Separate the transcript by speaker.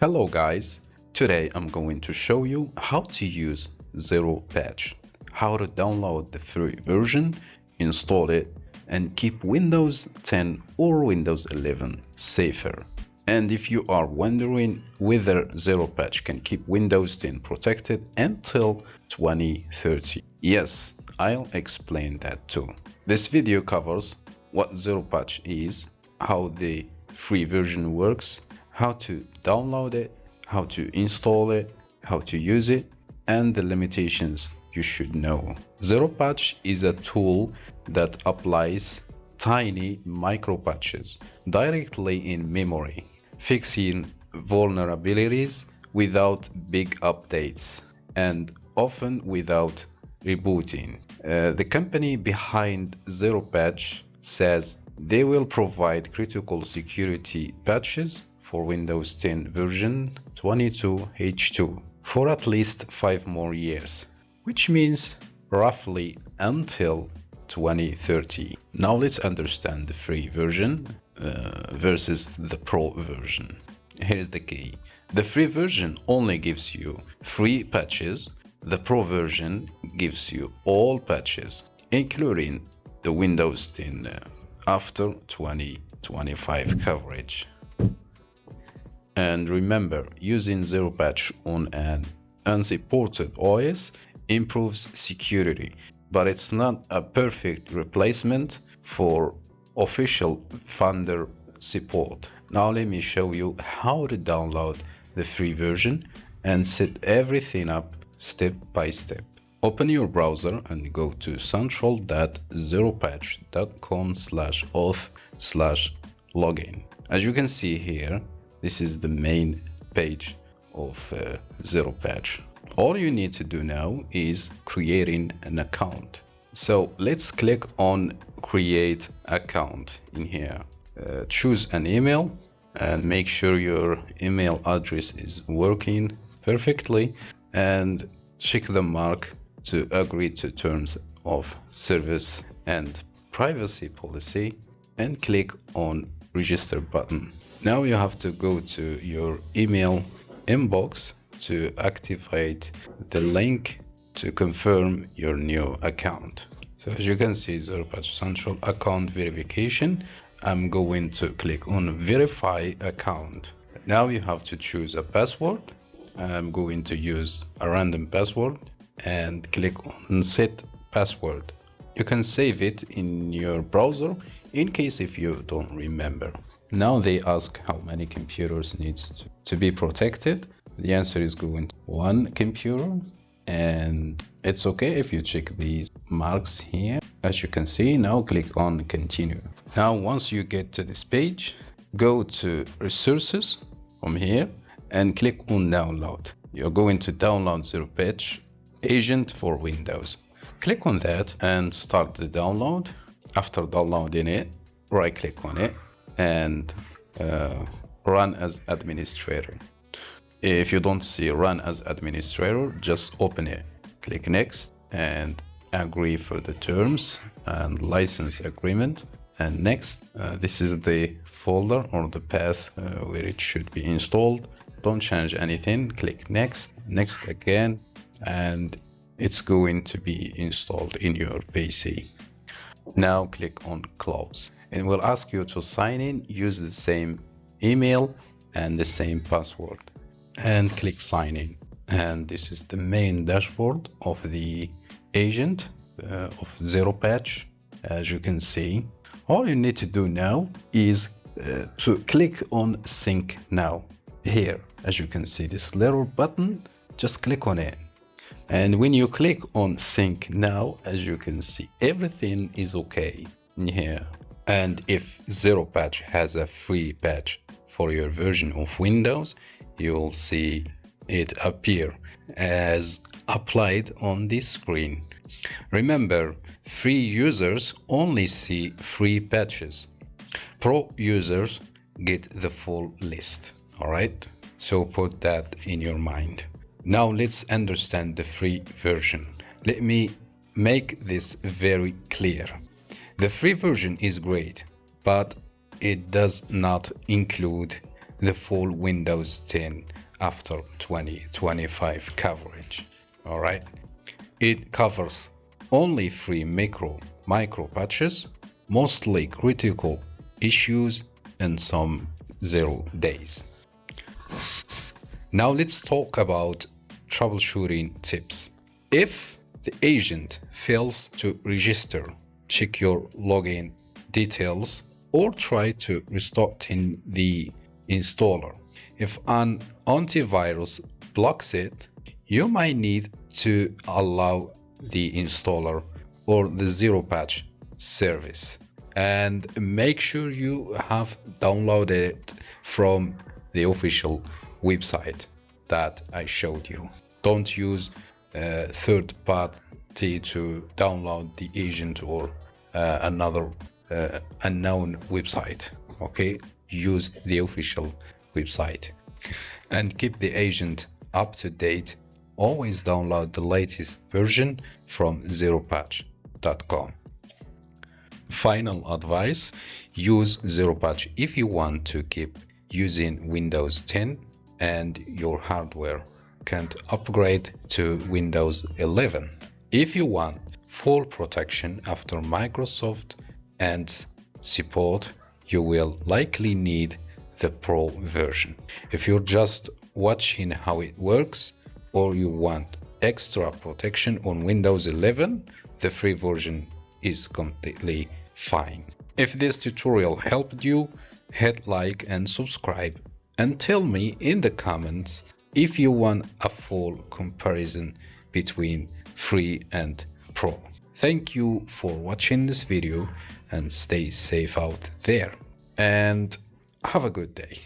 Speaker 1: Hello guys, today I'm going to show you how to use 0patch, how to download the free version, install it, and keep Windows 10 or Windows 11 safer. And if you are wondering whether 0patch can keep Windows 10 protected until 2030, yes, I'll explain that too. This video covers what 0patch is, how the free version works, how to download it, how to install it, how to use it, and the limitations you should know. 0patch is a tool that applies tiny micropatches directly in memory, fixing vulnerabilities without big updates and often without rebooting. The company behind 0patch says they will provide critical security patches for Windows 10 version 22H2 for at least 5 more years, which means roughly until 2030. Now let's understand the free version versus the pro version. Here's the key. The free version only gives you free patches. The pro version gives you all patches, including the Windows 10 after 2025 coverage. And remember, using 0patch on an unsupported OS improves security, but it's not a perfect replacement for official vendor support. Now let me show you how to download the free version and set everything up step by step. Open your browser and go to central.0patch.com/auth/login. As you can see here, this is the main page of 0patch. All you need to do now is creating an account. So let's click on create account in here. Choose an email and make sure your email address is working perfectly, and check the mark to agree to terms of service and privacy policy and click on register button. Now you have to go to your email inbox to activate the link to confirm your new account. So as you can see, 0patch Central account verification. I'm going to click on verify account. Now you have to choose a password. I'm going to use a random password and click on set password. You can save it in your browser in case if you don't remember. Now they ask how many computers needs to be protected. The answer is going to one computer, and it's okay if you check these marks here. As you can see, now click on continue. Now once you get to this page, go to resources from here and click on download. You're going to download 0patch agent for Windows. Click on that and start the download. After downloading it, right click on it and run as administrator. If you don't see run as administrator, just open it, click next and agree for the terms and license agreement, and next. This is the folder or the path where it should be installed. Don't change anything, click next, next again, and it's going to be installed in your PC. Now click on close. It will ask you to sign in, use the same email and the same password, and click sign in. And this is the main dashboard of the agent of 0patch. As you can see, all you need to do now is to click on sync now. Here, as you can see, this little button, just click on it. And when you click on sync now, as you can see, everything is okay in here. And if 0patch has a free patch for your version of Windows, you will see it appear as applied on this screen. Remember, free users only see free patches. Pro users get the full list. Alright, so put that in your mind. Now let's understand the free version. Let me make this very clear. The free version is great, but it does not include the full Windows 10 after 2025 coverage. All right, it covers only free micro patches, mostly critical issues, and some 0 days. Now let's talk about troubleshooting tips. If the agent fails to register, check your login details or try to restart in the installer. If an antivirus blocks it, you might need to allow the installer or the 0patch service, and make sure you have downloaded it from the official website that I showed you. Don't use third party to download the agent or another unknown website. Okay, use the official website and keep the agent up to date. Always download the latest version from 0patch.com. Final advice: use 0patch if you want to keep using Windows 10 and your hardware can't upgrade to Windows 11. If you want full protection after Microsoft and support, you will likely need the Pro version. If you're just watching how it works, or you want extra protection on Windows 11, the free version is completely fine. If this tutorial helped you, hit like and subscribe, and tell me in the comments if you want a full comparison between free and pro. Thank you for watching this video and stay safe out there, and have a good day.